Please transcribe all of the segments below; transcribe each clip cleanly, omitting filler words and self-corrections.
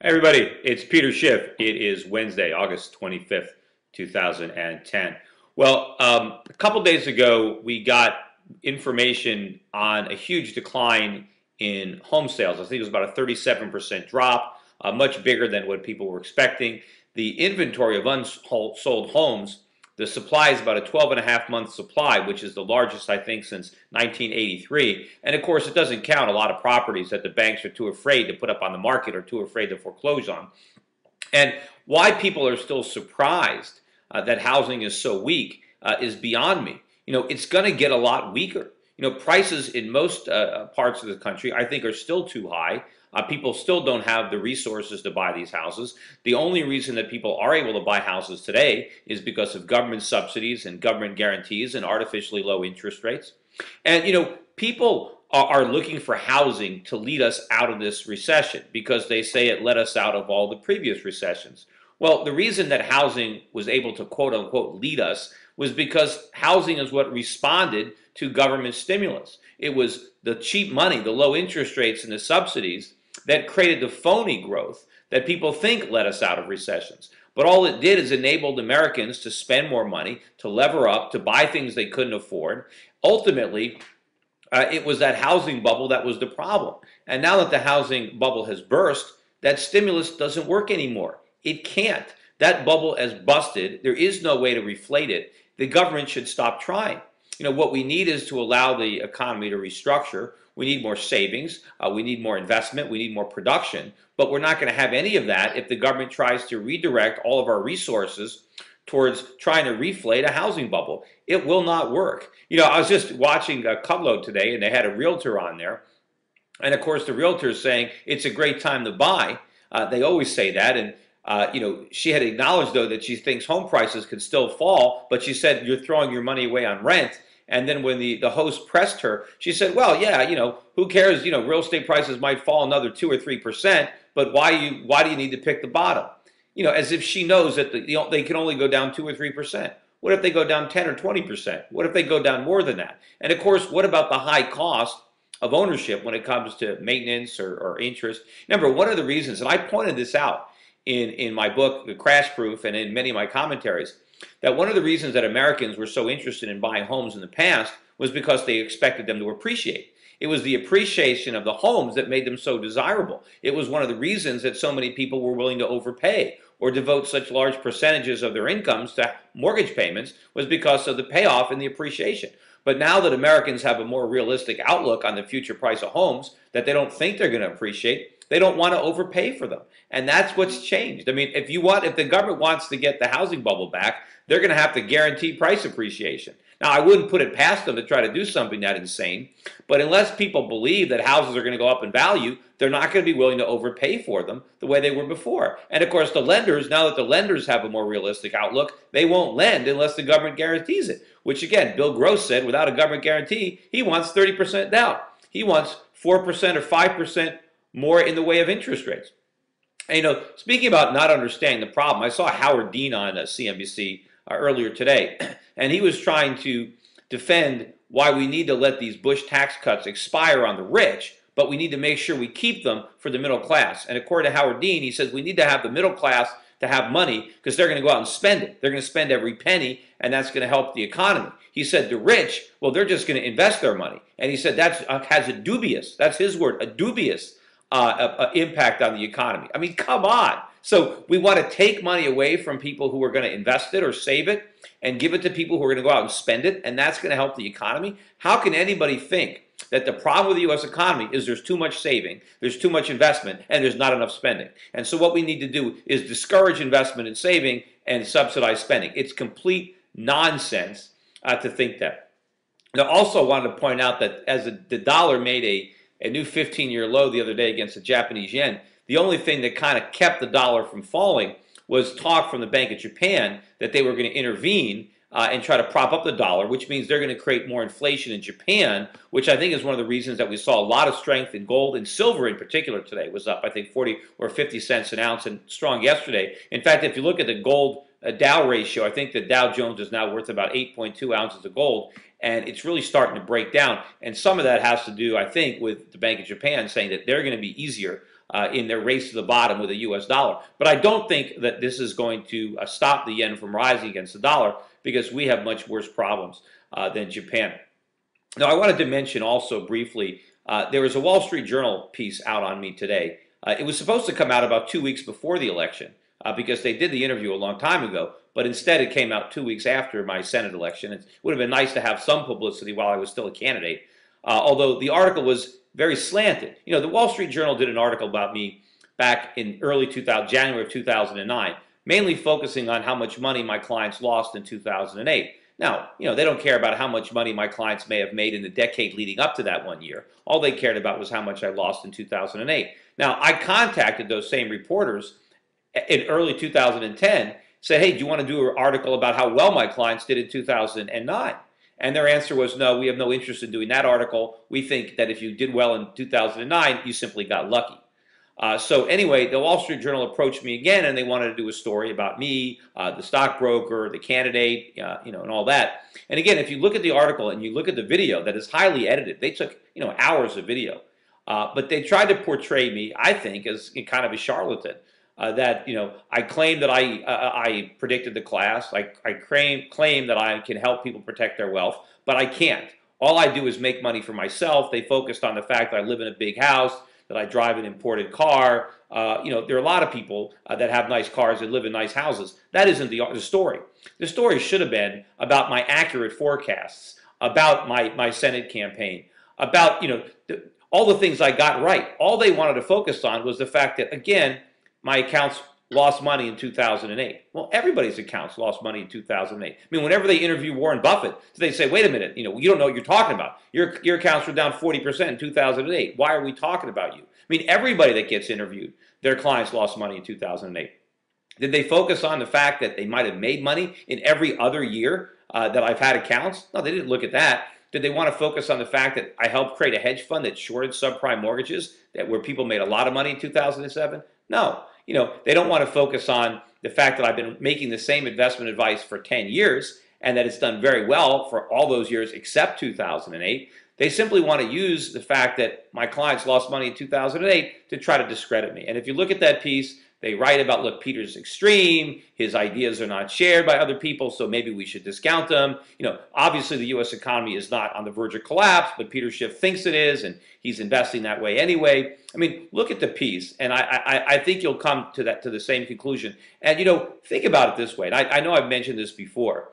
Hey everybody, it's Peter Schiff. It is Wednesday, August 25th, 2010. Well, a couple days ago, we got information on a huge decline in home sales. I think it was about a 37% drop, much bigger than what people were expecting. The inventory of unsold homes, the supply is about a 12 and a half month supply, which is the largest, I think, since 1983. And of course, it doesn't count a lot of properties that the banks are too afraid to put up on the market or too afraid to foreclose on. And why people are still surprised that housing is so weak is beyond me. It's going to get a lot weaker. Prices in most parts of the country, I think, are still too high. People still don't have the resources to buy these houses. The only reason that people are able to buy houses today is because of government subsidies and government guarantees and artificially low interest rates. And, people are looking for housing to lead us out of this recession because they say it led us out of all the previous recessions. Well, the reason that housing was able to quote unquote lead us was because housing is what responded to government stimulus. It was the cheap money, the low interest rates and the subsidies that created the phony growth that people think led us out of recessions. But all it did is enabled Americans to spend more money, to lever up, to buy things they couldn't afford. Ultimately, it was that housing bubble that was the problem. And now that the housing bubble has burst, that stimulus doesn't work anymore. It can't. That bubble has busted. There is no way to reflate it. The government should stop trying. What we need is to allow the economy to restructure. We need more savings. We need more investment. We need more production. But we're not going to have any of that if the government tries to redirect all of our resources towards trying to reflate a housing bubble. It will not work. I was just watching Cutload today, and they had a realtor on there. And of course, the realtor is saying it's a great time to buy. They always say that. And she had acknowledged, though, that she thinks home prices could still fall, but she said, you're throwing your money away on rent. And then when the host pressed her, she said, well, yeah, who cares? Real estate prices might fall another 2 or 3%, but why do you need to pick the bottom? As if she knows that they can only go down 2 or 3%. What if they go down 10 or 20%? What if they go down more than that? And of course, what about the high cost of ownership when it comes to maintenance or interest? Remember, one of the reasons, and I pointed this out in my book, The Crash Proof, and in many of my commentaries, that one of the reasons that Americans were so interested in buying homes in the past was because they expected them to appreciate. It was the appreciation of the homes that made them so desirable. It was one of the reasons that so many people were willing to overpay or devote such large percentages of their incomes to mortgage payments, was because of the payoff and the appreciation. But now that Americans have a more realistic outlook on the future price of homes, that they don't think they're going to appreciate, they don't want to overpay for them. And that's what's changed. I mean, if the government wants to get the housing bubble back, they're going to have to guarantee price appreciation. Now, I wouldn't put it past them to try to do something that insane, but unless people believe that houses are going to go up in value, they're not going to be willing to overpay for them the way they were before. And of course, the lenders, now that the lenders have a more realistic outlook, they won't lend unless the government guarantees it, which again, Bill Gross said without a government guarantee, he wants 30% down. He wants 4% or 5% more in the way of interest rates. And, speaking about not understanding the problem, I saw Howard Dean on CNBC earlier today, and he was trying to defend why we need to let these Bush tax cuts expire on the rich, but we need to make sure we keep them for the middle class. And according to Howard Dean, he says we need to have the middle class to have money because they're going to go out and spend it. They're going to spend every penny, and that's going to help the economy. He said the rich, well, they're just going to invest their money. And he said that has a dubious, that's his word, a dubious impact on the economy. I mean, come on. So we want to take money away from people who are going to invest it or save it and give it to people who are going to go out and spend it, and that's going to help the economy? How can anybody think that the problem with the U.S. economy is there's too much saving, there's too much investment, and there's not enough spending? And so what we need to do is discourage investment and saving and subsidize spending. It's complete nonsense to think that. Now, I also wanted to point out that as the dollar made a new 15-year low the other day against the Japanese yen, the only thing that kind of kept the dollar from falling was talk from the Bank of Japan that they were going to intervene and try to prop up the dollar, which means they're going to create more inflation in Japan, which I think is one of the reasons that we saw a lot of strength in gold and silver in particular today. Was up, I think, 40 or 50 cents an ounce and strong yesterday. In fact, if you look at the gold Dow ratio, I think the Dow Jones is now worth about 8.2 ounces of gold, and it's really starting to break down. And some of that has to do, I think, with the Bank of Japan saying that they're going to be easier in their race to the bottom with the U.S. dollar. But I don't think that this is going to stop the yen from rising against the dollar, because we have much worse problems than Japan. Now, I wanted to mention also briefly, there was a Wall Street Journal piece out on me today. It was supposed to come out about 2 weeks before the election, because they did the interview a long time ago, but instead it came out 2 weeks after my Senate election. It would have been nice to have some publicity while I was still a candidate, although the article was very slanted. You know, the Wall Street Journal did an article about me back in early 2000, January of 2009, mainly focusing on how much money my clients lost in 2008. Now, you know, they don't care about how much money my clients may have made in the decade leading up to that 1 year. All they cared about was how much I lost in 2008. Now, I contacted those same reporters in early 2010, said, hey, do you want to do an article about how well my clients did in 2009? And their answer was, no, we have no interest in doing that article. We think that if you did well in 2009, you simply got lucky. So anyway, the Wall Street Journal approached me again, and they wanted to do a story about me, the stockbroker, the candidate, you know, and all that. And again, if you look at the article and you look at the video that is highly edited, they took, you know, hours of video, but they tried to portray me, I think, as kind of a charlatan. That, you know, I claim that I predicted the class. I claim that I can help people protect their wealth, but I can't. All I do is make money for myself. They focused on the fact that I live in a big house, that I drive an imported car. You know, there are a lot of people that have nice cars and live in nice houses. That isn't the story. The story should have been about my accurate forecasts, about my Senate campaign, about, you know, all the things I got right. All they wanted to focus on was the fact that, again, my accounts lost money in 2008. Well, everybody's accounts lost money in 2008. I mean, whenever they interview Warren Buffett, they say, wait a minute, you know, you don't know what you're talking about. Your accounts were down 40% in 2008. Why are we talking about you? I mean, everybody that gets interviewed, their clients lost money in 2008. Did they focus on the fact that they might have made money in every other year that I've had accounts? No, they didn't look at that. Did they want to focus on the fact that I helped create a hedge fund that shorted subprime mortgages where people made a lot of money in 2007? No. You know, they don't want to focus on the fact that I've been making the same investment advice for 10 years and that it's done very well for all those years except 2008. They simply want to use the fact that my clients lost money in 2008 to try to discredit me. And if you look at that piece, they write about, look, Peter's extreme, his ideas are not shared by other people, so maybe we should discount them. You know, obviously the U.S. economy is not on the verge of collapse, but Peter Schiff thinks it is, and he's investing that way anyway. I mean, look at the piece, and I think you'll come to the same conclusion. And, you know, think about it this way, and I know I've mentioned this before.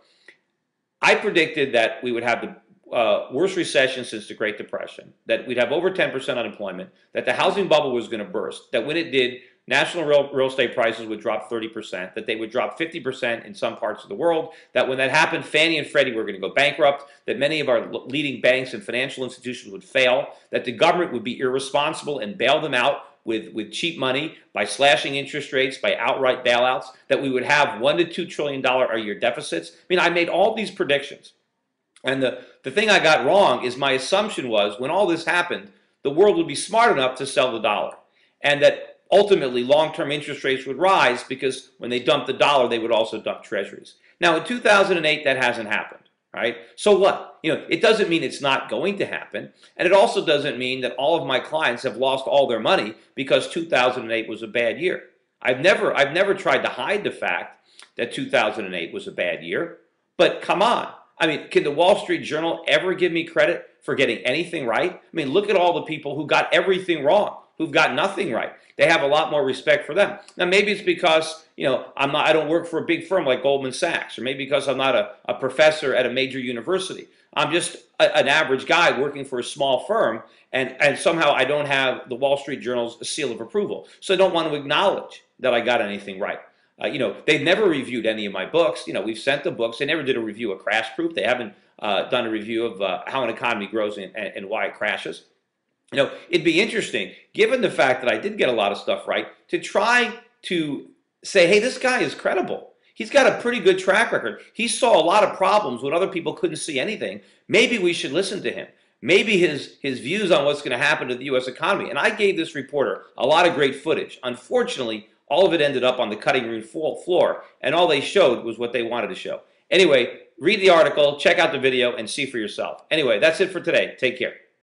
I predicted that we would have the worst recession since the Great Depression, that we'd have over 10% unemployment, that the housing bubble was going to burst, that when it did, national real estate prices would drop 30%, that they would drop 50% in some parts of the world, that when that happened, Fannie and Freddie were going to go bankrupt, that many of our leading banks and financial institutions would fail, that the government would be irresponsible and bail them out with cheap money by slashing interest rates, by outright bailouts, that we would have $1 to $2 trillion a year deficits. I mean, I made all these predictions. And the thing I got wrong is my assumption was when all this happened, the world would be smart enough to sell the dollar. And that ultimately, long-term interest rates would rise because when they dumped the dollar, they would also dump treasuries. Now, in 2008, that hasn't happened, right? So what? You know, it doesn't mean it's not going to happen, and it also doesn't mean that all of my clients have lost all their money because 2008 was a bad year. I've never tried to hide the fact that 2008 was a bad year, but come on. I mean, can the Wall Street Journal ever give me credit for getting anything right? I mean, look at all the people who got everything wrong, who've got nothing right. They have a lot more respect for them. Now, maybe it's because, you know, I don't work for a big firm like Goldman Sachs, or maybe because I'm not a professor at a major university. I'm just an average guy working for a small firm, and somehow I don't have the Wall Street Journal's seal of approval. So I don't want to acknowledge that I got anything right. You know, they've never reviewed any of my books. You know, we've sent the books. They never did a review of Crash Proof. They haven't done a review of how an economy grows and why it crashes. You know, it'd be interesting, given the fact that I did get a lot of stuff right, to try to say, hey, this guy is credible. He's got a pretty good track record. He saw a lot of problems when other people couldn't see anything. Maybe we should listen to him. Maybe his views on what's going to happen to the U.S. economy. And I gave this reporter a lot of great footage. Unfortunately, all of it ended up on the cutting room floor, and all they showed was what they wanted to show. Anyway, read the article, check out the video, and see for yourself. Anyway, that's it for today. Take care.